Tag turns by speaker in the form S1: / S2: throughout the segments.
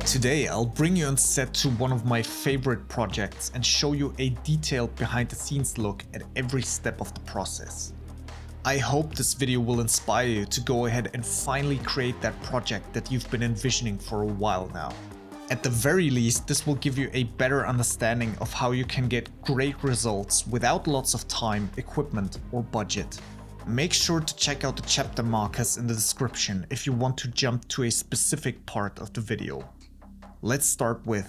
S1: Today I'll bring you on set to one of my favorite projects and show you a detailed behind the scenes look at every step of the process. I hope this video will inspire you to go ahead and finally create that project that you've been envisioning for a while now. At the very least, this will give you a better understanding of how you can get great results without lots of time, equipment, or budget. Make sure to check out the chapter markers in the description if you want to jump to a specific part of the video. Let's start with...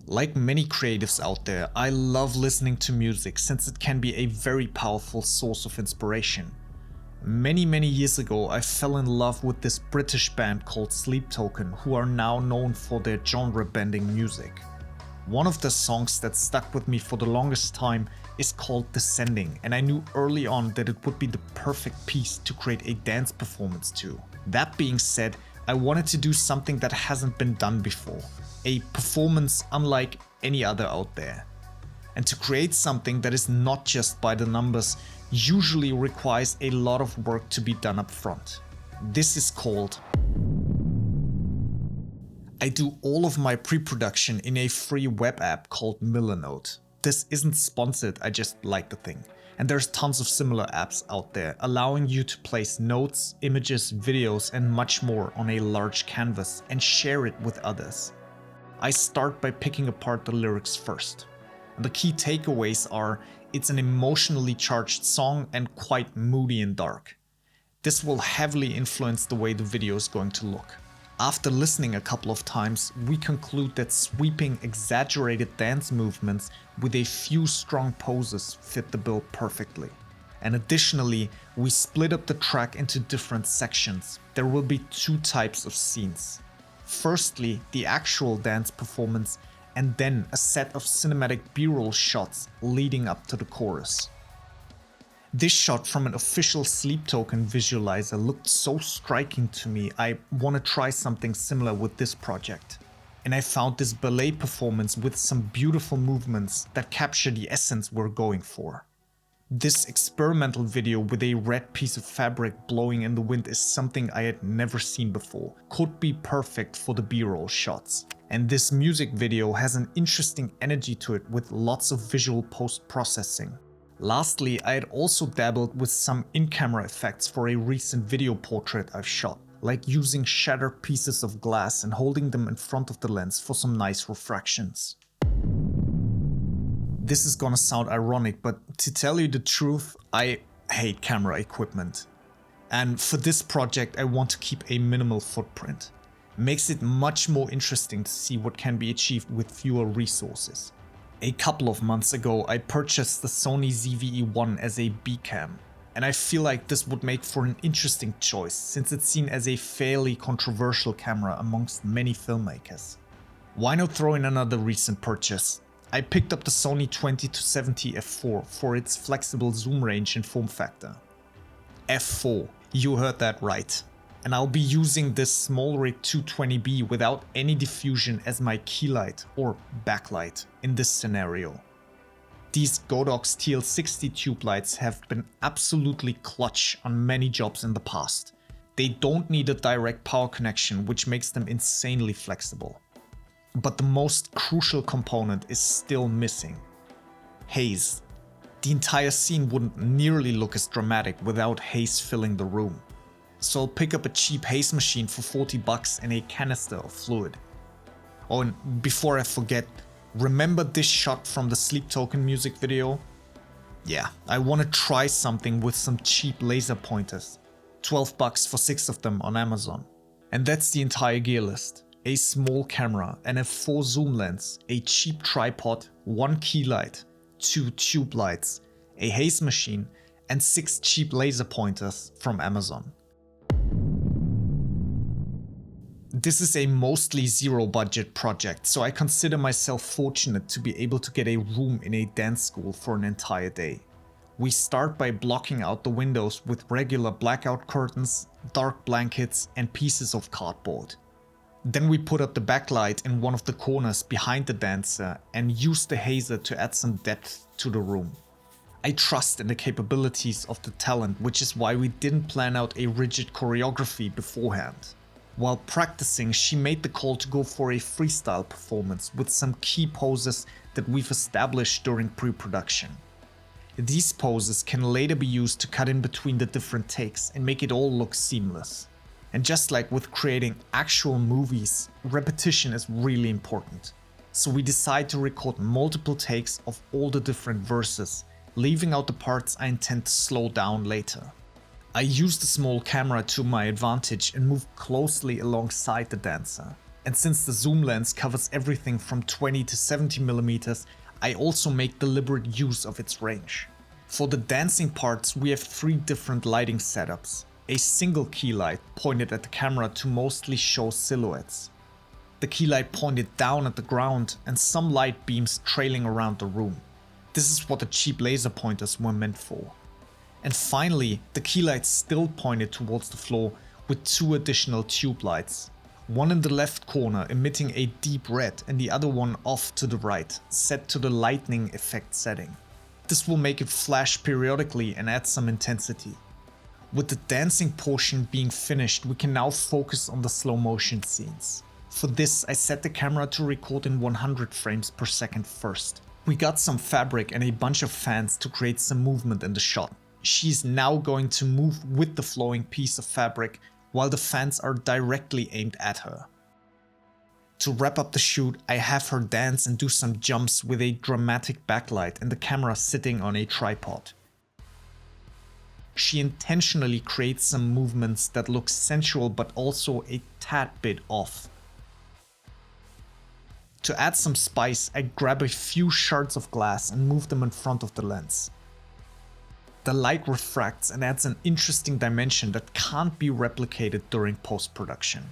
S1: Like many creatives out there, I love listening to music since it can be a very powerful source of inspiration. Many years ago, I fell in love with this British band called Sleep Token, who are now known for their genre-bending music. One of the songs that stuck with me for the longest time is called Descending, and I knew early on that it would be the perfect piece to create a dance performance to. That being said, I wanted to do something that hasn't been done before, a performance unlike any other out there. And to create something that is not just by the numbers usually requires a lot of work to be done up front. This is called... I do all of my pre-production in a free web app called Milanote. This isn't sponsored, I just like the thing. And there's tons of similar apps out there, allowing you to place notes, images, videos, and much more on a large canvas and share it with others. I start by picking apart the lyrics first. And the key takeaways are, it's an emotionally charged song and quite moody and dark. This will heavily influence the way the video is going to look. After listening a couple of times, we conclude that sweeping, exaggerated dance movements with a few strong poses fit the bill perfectly. And additionally, we split up the track into different sections. There will be two types of scenes. Firstly, the actual dance performance, and then a set of cinematic B-roll shots leading up to the chorus. This shot from an official Sleep Token visualizer looked so striking to me, I want to try something similar with this project. And I found this ballet performance with some beautiful movements that capture the essence we're going for. This experimental video with a red piece of fabric blowing in the wind is something I had never seen before, could be perfect for the B-roll shots. And this music video has an interesting energy to it with lots of visual post-processing. Lastly, I had also dabbled with some in-camera effects for a recent video portrait I've shot, like using shattered pieces of glass and holding them in front of the lens for some nice refractions. This is gonna sound ironic, but to tell you the truth, I hate camera equipment. And for this project I want to keep a minimal footprint. Makes it much more interesting to see what can be achieved with fewer resources. A couple of months ago I purchased the Sony ZV-E1 as a B-cam, and I feel like this would make for an interesting choice since it's seen as a fairly controversial camera amongst many filmmakers. Why not throw in another recent purchase? I picked up the Sony 20-70 f4 for its flexible zoom range and form factor. f4, you heard that right. And I'll be using this small rig 220B without any diffusion as my key light or backlight in this scenario. These Godox TL60 tube lights have been absolutely clutch on many jobs in the past. They don't need a direct power connection, which makes them insanely flexible. But the most crucial component is still missing: haze. The entire scene wouldn't nearly look as dramatic without haze filling the room. So I'll pick up a cheap haze machine for $40 and a canister of fluid. Oh, and before I forget, remember this shot from the Sleep Token music video? Yeah, I want to try something with some cheap laser pointers. $12 for 6 of them on Amazon. And that's the entire gear list. A small camera, an f4 zoom lens, a cheap tripod, 1 key light, 2 tube lights, a haze machine, and 6 cheap laser pointers from Amazon. This is a mostly zero budget project, so I consider myself fortunate to be able to get a room in a dance school for an entire day. We start by blocking out the windows with regular blackout curtains, dark blankets, and pieces of cardboard. Then we put up the backlight in one of the corners behind the dancer and used the hazer to add some depth to the room. I trust in the capabilities of the talent, which is why we didn't plan out a rigid choreography beforehand. While practicing, she made the call to go for a freestyle performance with some key poses that we've established during pre-production. These poses can later be used to cut in between the different takes and make it all look seamless. And just like with creating actual movies, repetition is really important. So we decide to record multiple takes of all the different verses, leaving out the parts I intend to slow down later. I used the small camera to my advantage and moved closely alongside the dancer. And since the zoom lens covers everything from 20 to 70mm, I also make deliberate use of its range. For the dancing parts, we have 3 different lighting setups. A single key light pointed at the camera to mostly show silhouettes. The key light pointed down at the ground and some light beams trailing around the room. This is what the cheap laser pointers were meant for. And finally, the key light still pointed towards the floor with 2 additional tube lights. One in the left corner emitting a deep red and the other one off to the right, set to the lightning effect setting. This will make it flash periodically and add some intensity. With the dancing portion being finished, we can now focus on the slow motion scenes. For this, I set the camera to record in 100 frames per second first. We got some fabric and a bunch of fans to create some movement in the shot. She's now going to move with the flowing piece of fabric while the fans are directly aimed at her. To wrap up the shoot, I have her dance and do some jumps with a dramatic backlight and the camera sitting on a tripod. She intentionally creates some movements that look sensual but also a tad bit off. To add some spice, I grab a few shards of glass and move them in front of the lens. The light refracts and adds an interesting dimension that can't be replicated during post-production.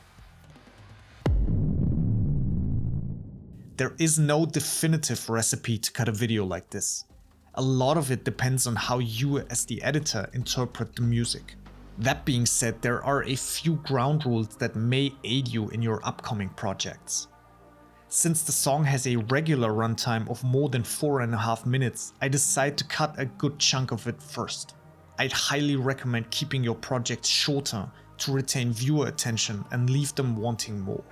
S1: There is no definitive recipe to cut a video like this. A lot of it depends on how you as the editor interpret the music. That being said, there are a few ground rules that may aid you in your upcoming projects. Since the song has a regular runtime of more than 4.5 minutes, I decide to cut a good chunk of it first. I'd highly recommend keeping your projects shorter to retain viewer attention and leave them wanting more.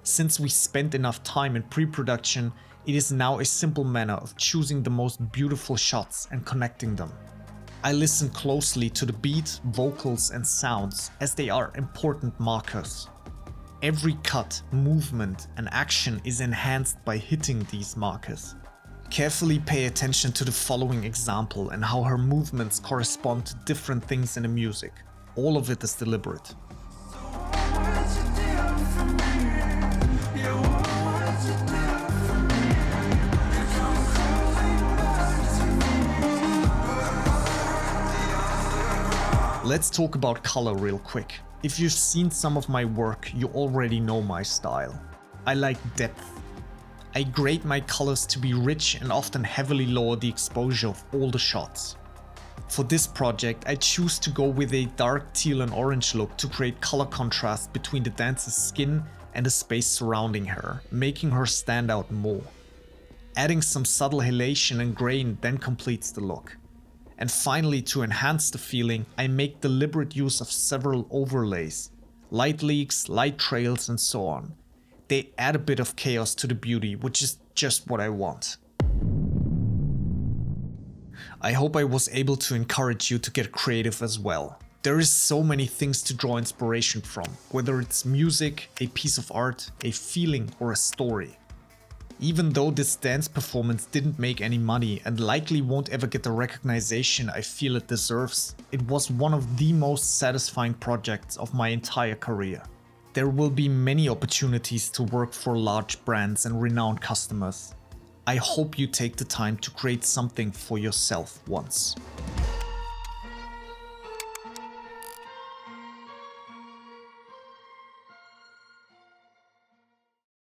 S1: Since we spent enough time in pre-production, it is now a simple matter of choosing the most beautiful shots and connecting them. I listen closely to the beat, vocals and sounds as they are important markers. Every cut, movement and action is enhanced by hitting these markers. Carefully pay attention to the following example and how her movements correspond to different things in the music. All of it is deliberate. Let's talk about color real quick. If you've seen some of my work, you already know my style. I like depth. I grade my colors to be rich and often heavily lower the exposure of all the shots. For this project, I choose to go with a dark teal and orange look to create color contrast between the dancer's skin and the space surrounding her, making her stand out more. Adding some subtle halation and grain then completes the look. And finally, to enhance the feeling, I make deliberate use of several overlays, light leaks, light trails and so on. They add a bit of chaos to the beauty, which is just what I want. I hope I was able to encourage you to get creative as well. There is so many things to draw inspiration from, whether it's music, a piece of art, a feeling or a story. Even though this dance performance didn't make any money and likely won't ever get the recognition I feel it deserves, it was one of the most satisfying projects of my entire career. There will be many opportunities to work for large brands and renowned customers. I hope you take the time to create something for yourself once.